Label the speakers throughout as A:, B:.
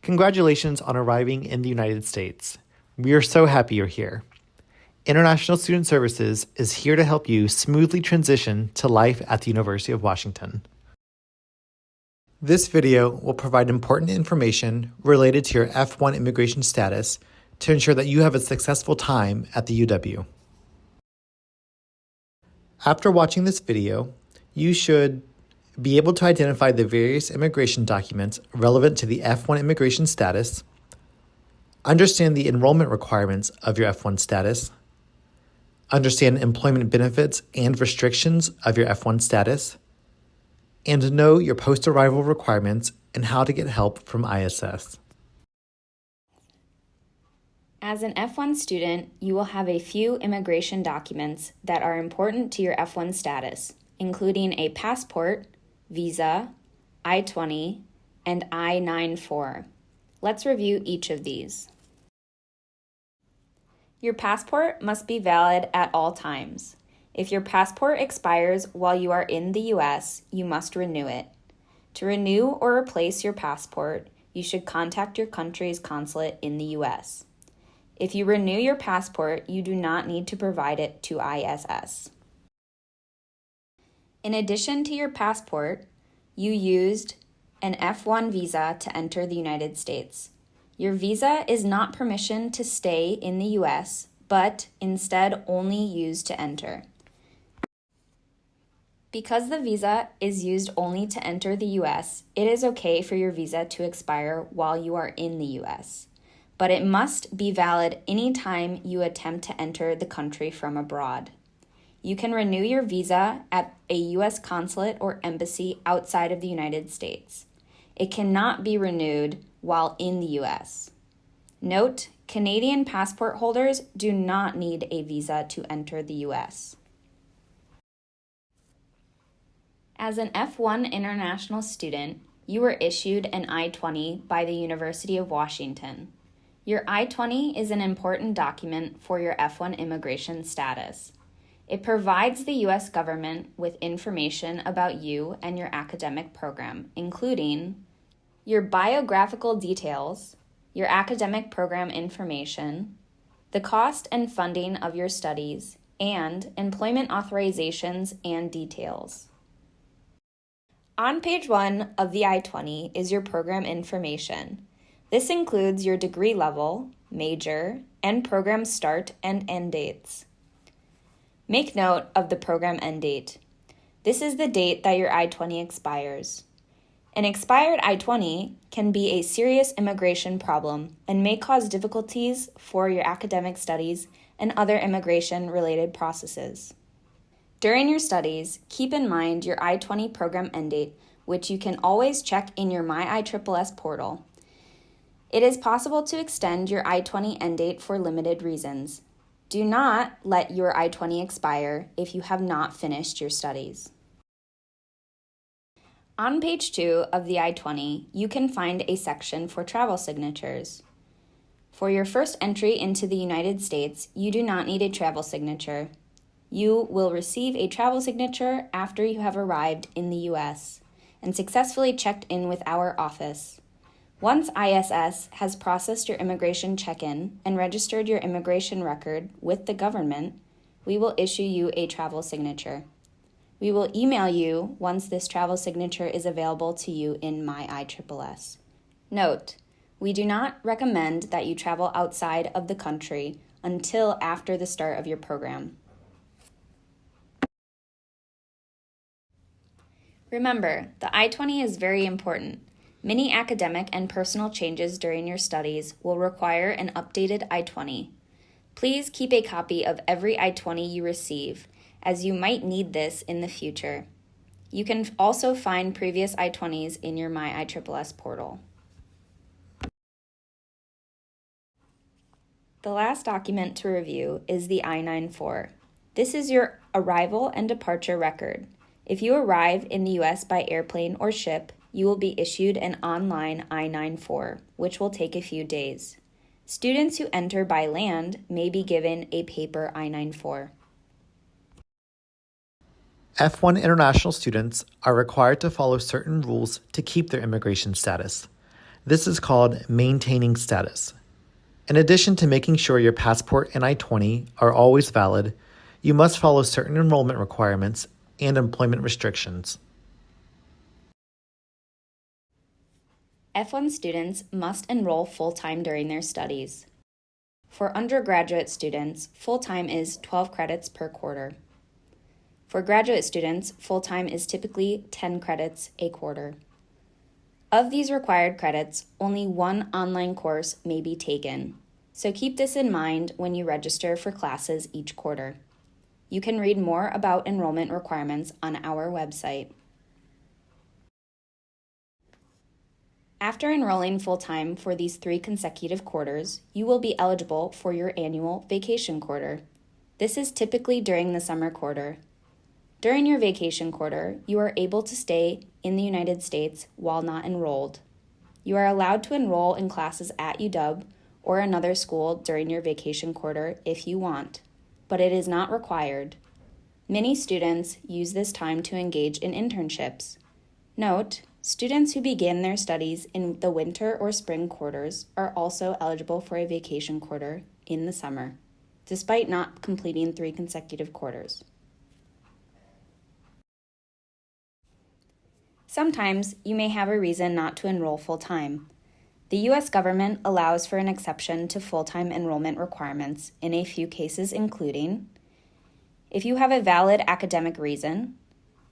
A: Congratulations on arriving in the United States. We are so happy you're here. International Student Services is here to help you smoothly transition to life at the University of Washington. This video will provide important information related to your F1 immigration status to ensure that you have a successful time at the UW. After watching this video, you should be able to identify the various immigration documents relevant to the F1 immigration status, understand the enrollment requirements of your F1 status, understand employment benefits and restrictions of your F1 status, and know your post-arrival requirements and how to get help from ISS.
B: As an F1 student, you will have a few immigration documents that are important to your F1 status, including a passport, visa, I-20, and I-94. Let's review each of these. Your passport must be valid at all times. If your passport expires while you are in the U.S., you must renew it. To renew or replace your passport, you should contact your country's consulate in the U.S. If you renew your passport, you do not need to provide it to ISS. In addition to your passport, you used an F1 visa to enter the United States. Your visa is not permission to stay in the U.S., but instead only used to enter. Because the visa is used only to enter the U.S., it is okay for your visa to expire while you are in the U.S., but it must be valid anytime you attempt to enter the country from abroad. You can renew your visa at a U.S. consulate or embassy outside of the United States. It cannot be renewed while in the U.S. Note, Canadian passport holders do not need a visa to enter the U.S. As an F1 international student, you were issued an I-20 by the University of Washington. Your I-20 is an important document for your F1 immigration status. It provides the U.S. government with information about you and your academic program, including your biographical details, your academic program information, the cost and funding of your studies, and employment authorizations and details. On page 1 of the I-20 is your program information. This includes your degree level, major, and program start and end dates. Make note of the program end date. This is the date that your I-20 expires. An expired I-20 can be a serious immigration problem and may cause difficulties for your academic studies and other immigration-related processes. During your studies, keep in mind your I-20 program end date, which you can always check in your My ISSS portal. It is possible to extend your I-20 end date for limited reasons. Do not let your I-20 expire if you have not finished your studies. On page 2 of the I-20, you can find a section for travel signatures. For your first entry into the United States, you do not need a travel signature. You will receive a travel signature after you have arrived in the U.S. and successfully checked in with our office. Once ISS has processed your immigration check-in and registered your immigration record with the government, we will issue you a travel signature. We will email you once this travel signature is available to you in My ISSS. Note, we do not recommend that you travel outside of the country until after the start of your program. Remember, the I-20 is very important. Many academic and personal changes during your studies will require an updated I-20. Please keep a copy of every I-20 you receive, as you might need this in the future. You can also find previous I-20s in your My ISSS portal. The last document to review is the I-94. This is your arrival and departure record. If you arrive in the U.S. by airplane or ship, you will be issued an online I-94, which will take a few days. Students who enter by land may be given a paper I-94.
A: F1 international students are required to follow certain rules to keep their immigration status. This is called maintaining status. In addition to making sure your passport and I-20 are always valid, you must follow certain enrollment requirements and employment restrictions.
B: F1 students must enroll full-time during their studies. For undergraduate students, full-time is 12 credits per quarter. For graduate students, full-time is typically 10 credits a quarter. Of these required credits, only one online course may be taken, so keep this in mind when you register for classes each quarter. You can read more about enrollment requirements on our website. After enrolling full-time for these 3 consecutive quarters, you will be eligible for your annual vacation quarter. This is typically during the summer quarter. During your vacation quarter, you are able to stay in the United States while not enrolled. You are allowed to enroll in classes at UW or another school during your vacation quarter if you want, but it is not required. Many students use this time to engage in internships. Note, students who begin their studies in the winter or spring quarters are also eligible for a vacation quarter in the summer, despite not completing 3 consecutive quarters. Sometimes you may have a reason not to enroll full-time. The U.S. government allows for an exception to full-time enrollment requirements in a few cases, including if you have a valid academic reason,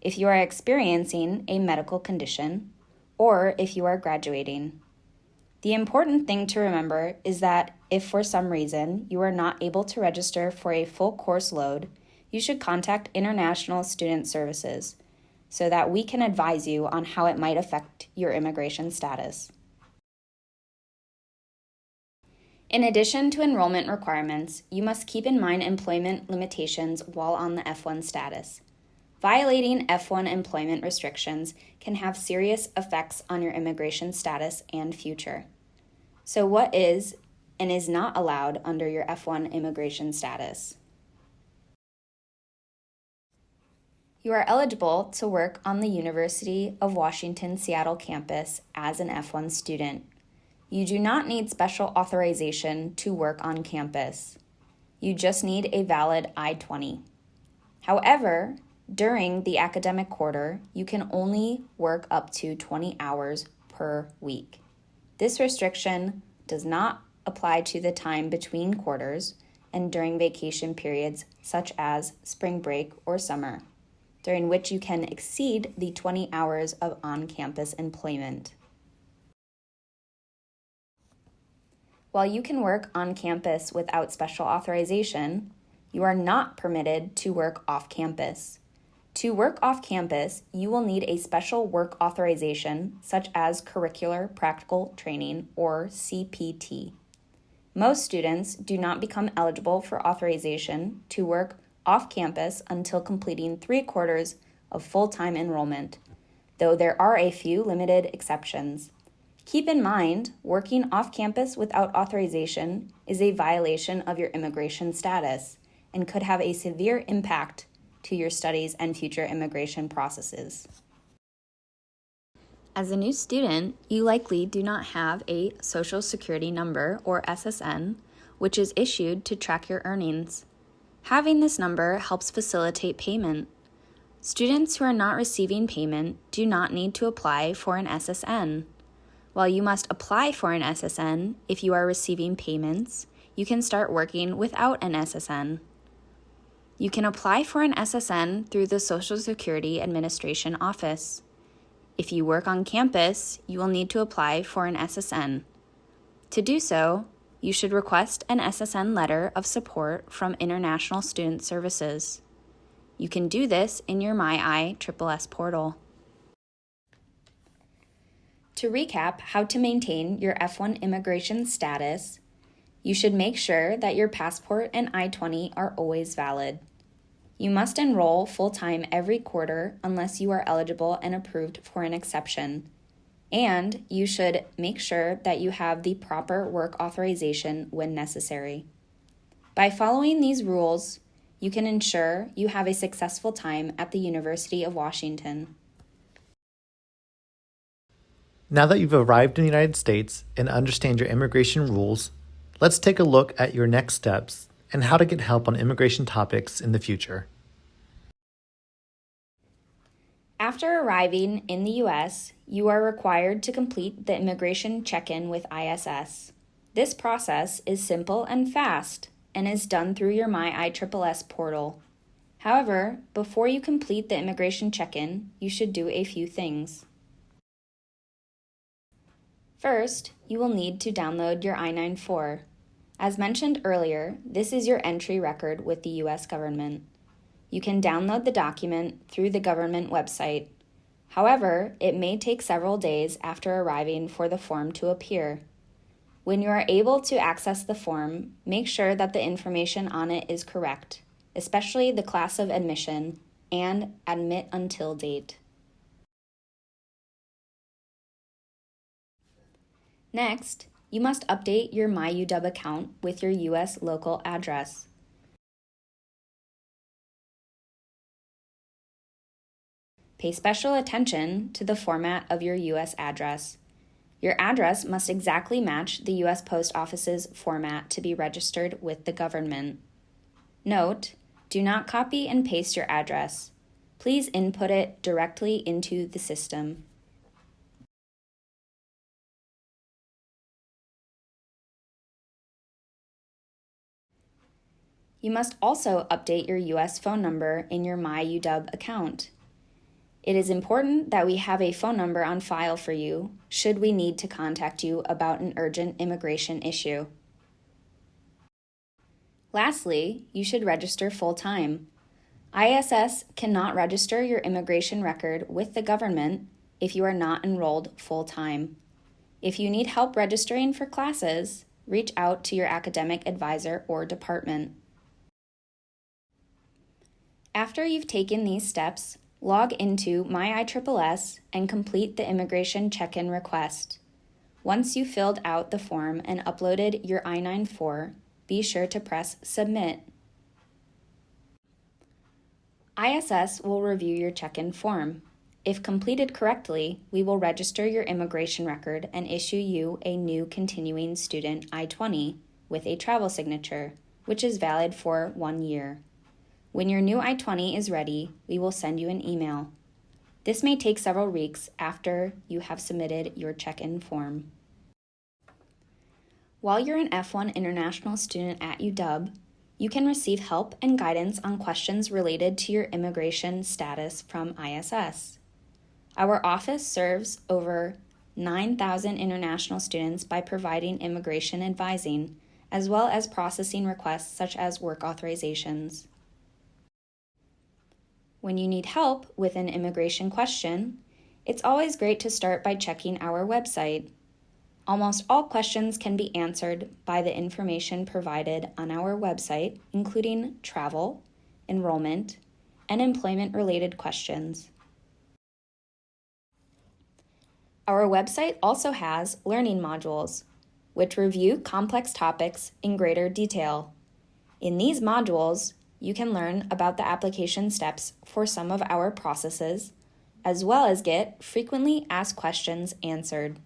B: if you are experiencing a medical condition, or if you are graduating. The important thing to remember is that if for some reason you are not able to register for a full course load, you should contact International Student Services so that we can advise you on how it might affect your immigration status. In addition to enrollment requirements, you must keep in mind employment limitations while on the F1 status. Violating F1 employment restrictions can have serious effects on your immigration status and future. So what is and is not allowed under your F1 immigration status? You are eligible to work on the University of Washington Seattle campus as an F1 student. You do not need special authorization to work on campus. You just need a valid I-20. However, during the academic quarter, you can only work up to 20 hours per week. This restriction does not apply to the time between quarters and during vacation periods such as spring break or summer, during which you can exceed the 20 hours of on-campus employment. While you can work on campus without special authorization, you are not permitted to work off campus. To work off campus, you will need a special work authorization such as Curricular Practical Training or CPT. Most students do not become eligible for authorization to work off campus until completing 3 quarters of full-time enrollment, though there are a few limited exceptions. Keep in mind, working off campus without authorization is a violation of your immigration status and could have a severe impact to your studies and future immigration processes. As a new student, you likely do not have a Social Security number or SSN, which is issued to track your earnings. Having this number helps facilitate payment. Students who are not receiving payment do not need to apply for an SSN. While you must apply for an SSN if you are receiving payments, you can start working without an SSN. You can apply for an SSN through the Social Security Administration office. If you work on campus, you will need to apply for an SSN. To do so, you should request an SSN letter of support from International Student Services. You can do this in your MyISSS portal. To recap how to maintain your F1 immigration status, you should make sure that your passport and I-20 are always valid. You must enroll full-time every quarter unless you are eligible and approved for an exception. and you should make sure that you have the proper work authorization when necessary. By following these rules, you can ensure you have a successful time at the University of Washington.
A: Now that you've arrived in the United States and understand your immigration rules, let's take a look at your next steps and how to get help on immigration topics in the future.
B: After arriving in the U.S., you are required to complete the immigration check-in with ISS. This process is simple and fast and is done through your My ISSS portal. However, before you complete the immigration check-in, you should do a few things. First, you will need to download your I-94. As mentioned earlier, this is your entry record with the U.S. government. You can download the document through the government website. However, it may take several days after arriving for the form to appear. When you are able to access the form, make sure that the information on it is correct, especially the class of admission and admit until date. Next, you must update your MyUW account with your U.S. local address. Pay special attention to the format of your U.S. address. Your address must exactly match the U.S. Post Office's format to be registered with the government. Note, do not copy and paste your address. Please input it directly into the system. You must also update your U.S. phone number in your MyUW account. It is important that we have a phone number on file for you should we need to contact you about an urgent immigration issue. Lastly, you should register full-time. ISS cannot register your immigration record with the government if you are not enrolled full-time. If you need help registering for classes, reach out to your academic advisor or department. After you've taken these steps, log into My ISSS and complete the immigration check-in request. Once you've filled out the form and uploaded your I-94, be sure to press Submit. ISS will review your check-in form. If completed correctly, we will register your immigration record and issue you a new continuing student I-20 with a travel signature, which is valid for 1 year. When your new I-20 is ready, we will send you an email. This may take several weeks after you have submitted your check-in form. While you're an F1 international student at UW, you can receive help and guidance on questions related to your immigration status from ISS. Our office serves over 9,000 international students by providing immigration advising, as well as processing requests such as work authorizations. When you need help with an immigration question, it's always great to start by checking our website. Almost all questions can be answered by the information provided on our website, including travel, enrollment, and employment-related questions. Our website also has learning modules, which review complex topics in greater detail. In these modules, you can learn about the application steps for some of our processes, as well as get frequently asked questions answered.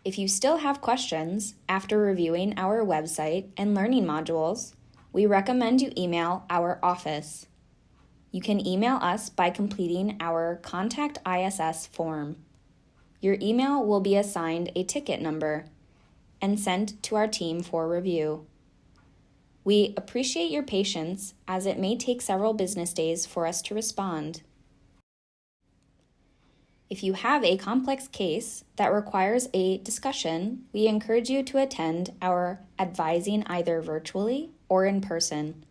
B: If you still have questions after reviewing our website and learning modules, we recommend you email our office. You can email us by completing our Contact ISS form. Your email will be assigned a ticket number and sent to our team for review. We appreciate your patience as it may take several business days for us to respond. If you have a complex case that requires a discussion, we encourage you to attend our advising either virtually or in person.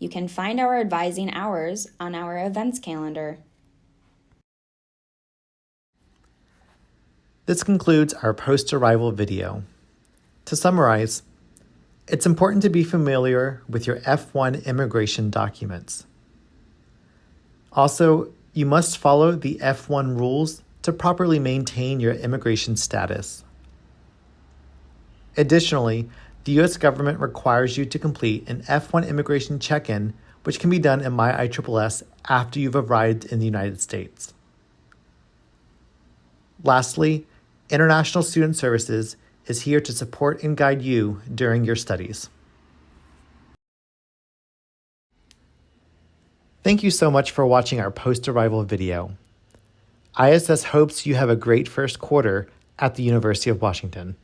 B: You can find our advising hours on our events calendar.
A: This concludes our post-arrival video. To summarize, it's important to be familiar with your F1 immigration documents. Also, You must follow the F1 rules to properly maintain your immigration status. Additionally, the U.S. government requires you to complete an F1 immigration check-in, which can be done in My ISSS after you've arrived in the United States. Lastly, International Student Services is here to support and guide you during your studies. Thank you so much for watching our post-arrival video. ISS hopes you have a great first quarter at the University of Washington.